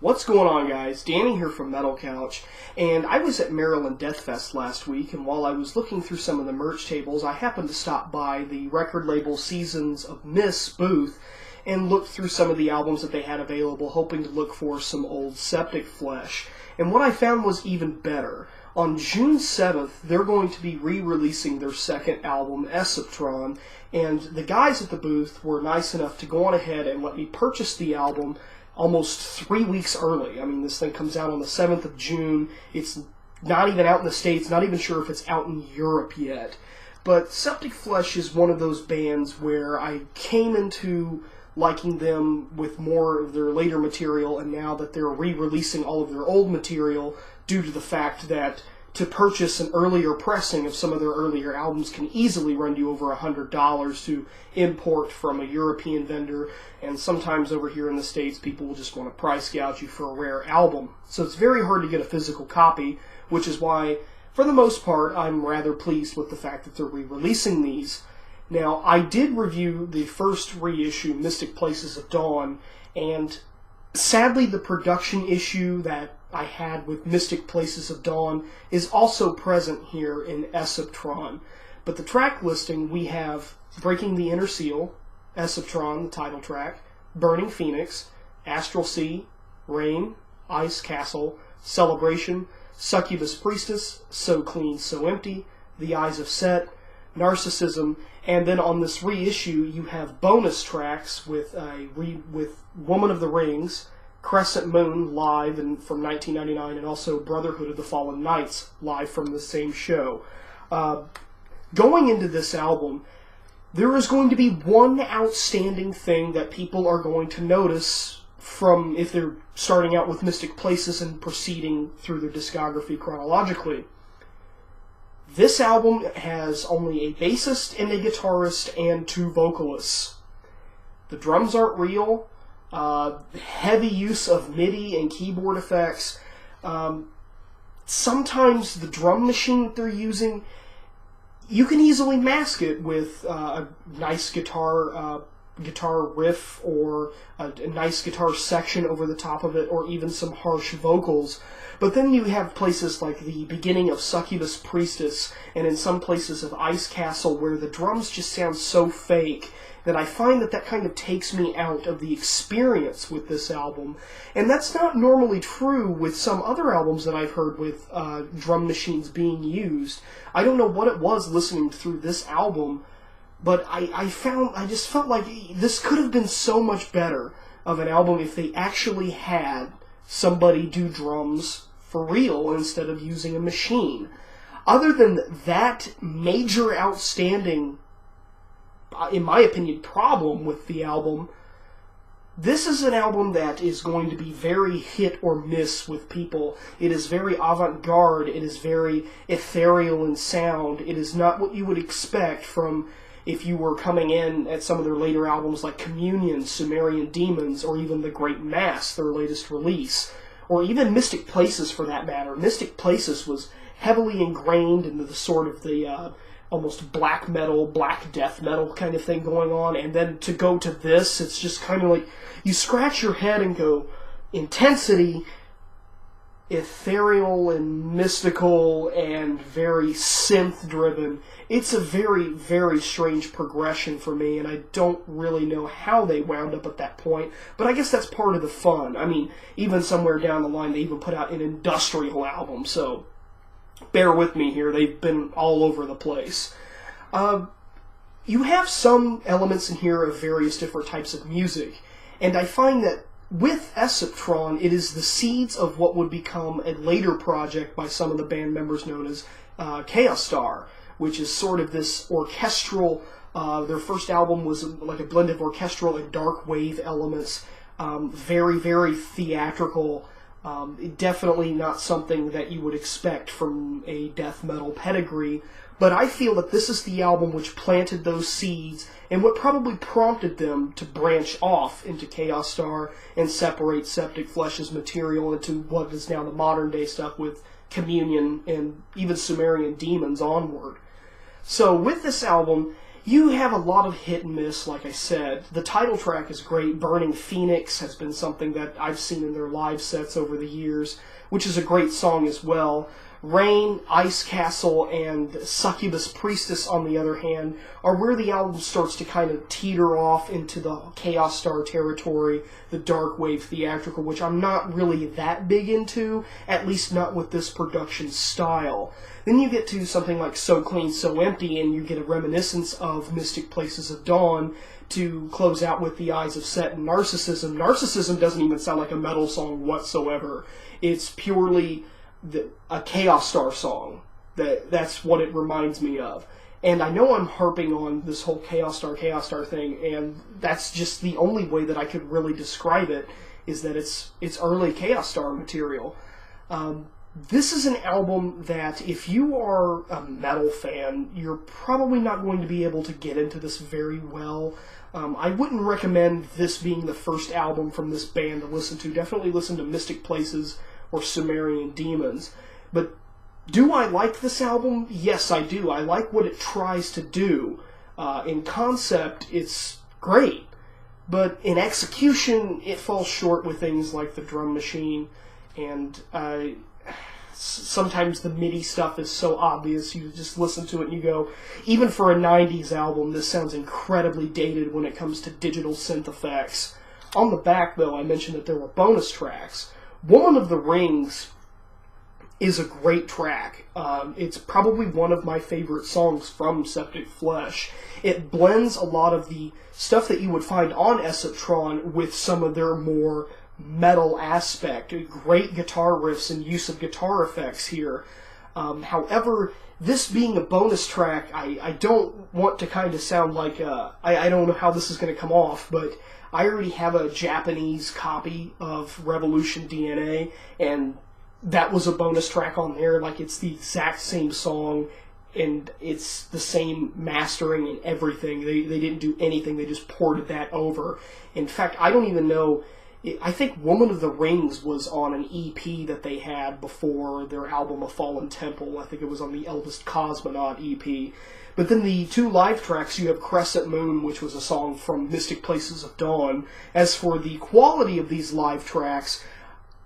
What's going on, guys? Danny here from Metal Couch, and I was at Maryland Death Fest last week, and while I was looking through some of the merch tables, I happened to stop by the record label Seasons of Mist booth and looked through some of the albums that they had available, hoping to look for some old Septic Flesh. And what I found was even better. On June 7th, they're going to be re-releasing their second album, ΕΣΟΠΤΡΟΝ, and the guys at the booth were nice enough to go on ahead and let me purchase the album almost 3 weeks early. I mean, this thing comes out on the 7th of June. It's not even out in the States, not even sure if it's out in Europe yet. But Septic Fleshs is one of those bands where I came into liking them with more of their later material, and now that they're re-releasing all of their old material due to the fact that to purchase an earlier pressing of some of their earlier albums can easily run you over $100 to import from a European vendor, and sometimes over here in the States people will just want to price gouge you for a rare album. So it's very hard to get a physical copy, which is why, for the most part, I'm rather pleased with the fact that they're re-releasing these. Now, I did review the first reissue, Mystic Places of Dawn, and sadly the production issue that I had with Mystic Places of Dawn is also present here in ΕΣΟΠΤΡΟΝ. But the track listing, we have Breaking the Inner Seal, ΕΣΟΠΤΡON, the title track, Burning Phoenix, Astral Sea, Rain, Ice Castle, Celebration, Succubus Priestess, So Clean, So Empty, The Eyes of Set, Narcissism, and then on this reissue you have bonus tracks with Woman of the Rings, Crescent Moon live from 1999, and also Brotherhood of the Fallen Knights live from the same show. Going into this album, there is going to be one outstanding thing that people are going to notice from if they're starting out with Mystic Places and proceeding through their discography chronologically. This album has only a bassist and a guitarist and 2 vocalists. The drums aren't real. Heavy use of MIDI and keyboard effects. Sometimes the drum machine that they're using, you can easily mask it with a nice guitar riff or a nice guitar section over the top of it, or even some harsh vocals. But then you have places like the beginning of Succubus Priestess, and in some places of Ice Castle, where the drums just sound so fake that I find that kind of takes me out of the experience with this album. And that's not normally true with some other albums that I've heard with drum machines being used. I don't know what it was listening through this album, but I just felt like this could have been so much better of an album if they actually had somebody do drums for real instead of using a machine. Other than that major outstanding, in my opinion, problem with the album, this is an album that is going to be very hit or miss with people. It is very avant-garde, it is very ethereal in sound, it is not what you would expect from if you were coming in at some of their later albums like Communion, Sumerian Demons, or even The Great Mass, their latest release, or even Mystic Places for that matter. Mystic Places was heavily ingrained into the sort of the almost black metal, black death metal kind of thing going on, and then to go to this, it's just kind of like you scratch your head and go, intensity, ethereal and mystical and very synth-driven. It's a very, very strange progression for me, and I don't really know how they wound up at that point, but I guess that's part of the fun. I mean, even somewhere down the line, they even put out an industrial album, so bear with me here, they've been all over the place. You have some elements in here of various different types of music, and I find that with ΕΣΟΠΤΡΟΝ, it is the seeds of what would become a later project by some of the band members known as Chaos Star, which is sort of this orchestral, their first album was like a blend of orchestral and dark wave elements, very, very theatrical, definitely not something that you would expect from a death metal pedigree, but I feel that this is the album which planted those seeds and what probably prompted them to branch off into Chaos Star and separate Septic Fleshs' material into what is now the modern day stuff with Communion and even Sumerian Demons onward. So with this album, you have a lot of hit and miss, like I said. The title track is great. Burning Phoenix has been something that I've seen in their live sets over the years, which is a great song as well. Rain, Ice Castle, and Succubus Priestess, on the other hand, are where the album starts to kind of teeter off into the Chaos Star territory, the dark wave theatrical, which I'm not really that big into, at least not with this production style. Then you get to something like So Clean, So Empty, and you get a reminiscence of Mystic Places of Dawn to close out with The Eyes of Set and Narcissism. Narcissism doesn't even sound like a metal song whatsoever. It's purely a Chaos Star song. That's what it reminds me of. And I know I'm harping on this whole Chaos Star thing, and that's just the only way that I could really describe it, is that it's early Chaos Star material. This is an album that, if you are a metal fan, you're probably not going to be able to get into this very well. I wouldn't recommend this being the first album from this band to listen to. Definitely listen to Mystic Places or Sumerian Demons. But do I like this album? Yes, I do. I like what it tries to do. In concept, it's great. But in execution, it falls short with things like the drum machine, and sometimes the MIDI stuff is so obvious, you just listen to it and you go, even for a 90s album, this sounds incredibly dated when it comes to digital synth effects. On the back, though, I mentioned that there were bonus tracks. Woman of the Rings is a great track. It's probably one of my favorite songs from Septic Fleshs. It blends a lot of the stuff that you would find on ΕΣΟΠΤRON with some of their more metal aspect. Great guitar riffs and use of guitar effects here. However, this being a bonus track, I don't want to kind of sound like I don't know how this is going to come off, but I already have a Japanese copy of Revolution DNA, and that was a bonus track on there. Like, it's the exact same song, and it's the same mastering and everything. They didn't do anything, they just ported that over. In fact, I don't even know, I think Woman of the Rings was on an EP that they had before their album A Fallen Temple. I think it was on the Eldest Cosmonaut EP. But then the two live tracks, you have Crescent Moon, which was a song from Mystic Places of Dawn. As for the quality of these live tracks,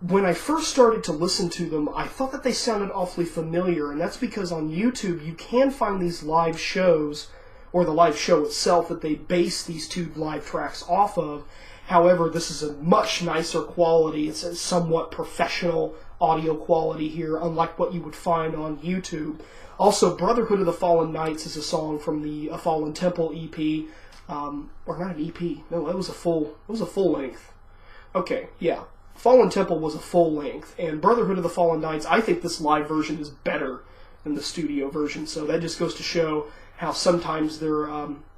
when I first started to listen to them, I thought that they sounded awfully familiar, and that's because on YouTube you can find these live shows, or the live show itself, that they base these two live tracks off of. However, this is a much nicer quality. It's a somewhat professional audio quality here, unlike what you would find on YouTube. Also, Brotherhood of the Fallen Knights is a song from the A Fallen Temple EP, or not an EP. No, it was a full length. Okay, yeah. Fallen Temple was a full length, and Brotherhood of the Fallen Knights, I think this live version is better than the studio version, so that just goes to show how sometimes their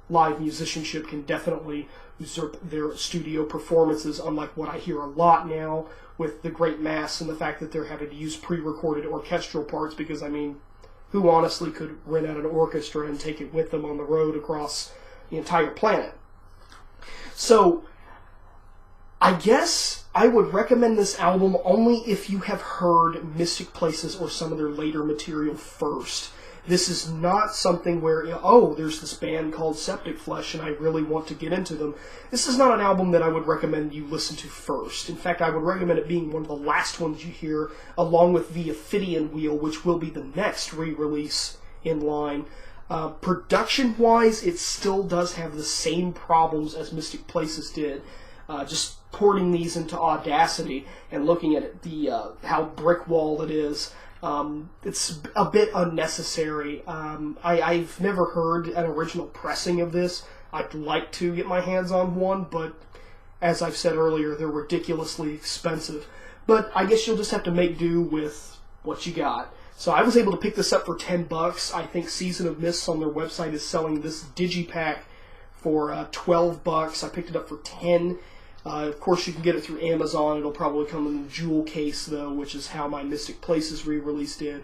live musicianship can definitely usurp their studio performances, unlike what I hear a lot now with the Great Mass and the fact that they're having to use pre-recorded orchestral parts, because, I mean, who honestly could rent out an orchestra and take it with them on the road across the entire planet? So, I guess I would recommend this album only if you have heard Mystic Places or some of their later material first. This is not something where, oh, there's this band called Septic Fleshs and I really want to get into them. This is not an album that I would recommend you listen to first. In fact, I would recommend it being one of the last ones you hear, along with The Ophidian Wheel, which will be the next re-release in line. Production-wise, it still does have the same problems as Mystic Places did. Just porting these into Audacity and looking at it, how brick-walled it is. It's a bit unnecessary. I've never heard an original pressing of this. I'd like to get my hands on one, but as I've said earlier, they're ridiculously expensive. But I guess you'll just have to make do with what you got. So I was able to pick this up for $10. I think Season of Mists on their website is selling this digipack for $12. I picked it up for $10. Of course, you can get it through Amazon. It'll probably come in a jewel case, though, which is how my Mystic Places re-release did.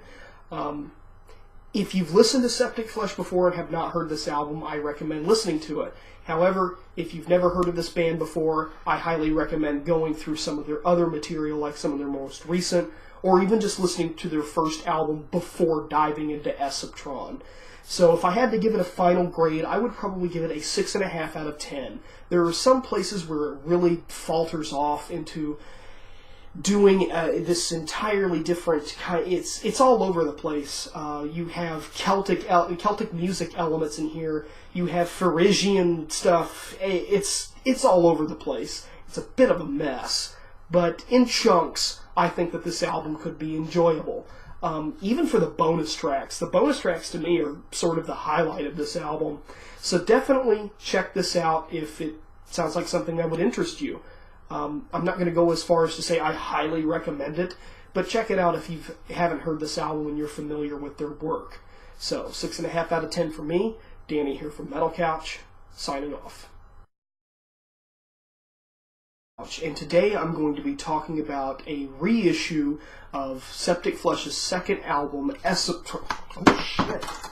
If you've listened to Septic Fleshs before and have not heard this album, I recommend listening to it. However, if you've never heard of this band before, I highly recommend going through some of their other material, like some of their most recent, or even just listening to their first album before diving into ΕΣΟΠΤΡΟΝ. So if I had to give it a final grade, I would probably give it a 6.5 out of 10. There are some places where it really falters off into doing this entirely different kind. It's all over the place. You have Celtic music elements in here. You have Phrygian stuff. It's all over the place. It's a bit of a mess, but in chunks, I think that this album could be enjoyable. Even for the bonus tracks. The bonus tracks to me are sort of the highlight of this album. So definitely check this out if it sounds like something that would interest you. I'm not going to go as far as to say I highly recommend it, but check it out if you haven't heard this album and you're familiar with their work. So 6.5 out of 10 for me. Danny here from Metal Couch, signing off. And today I'm going to be talking about a reissue of Septic Fleshs' second album, ΕΣΟΠΤRON. Oh shit.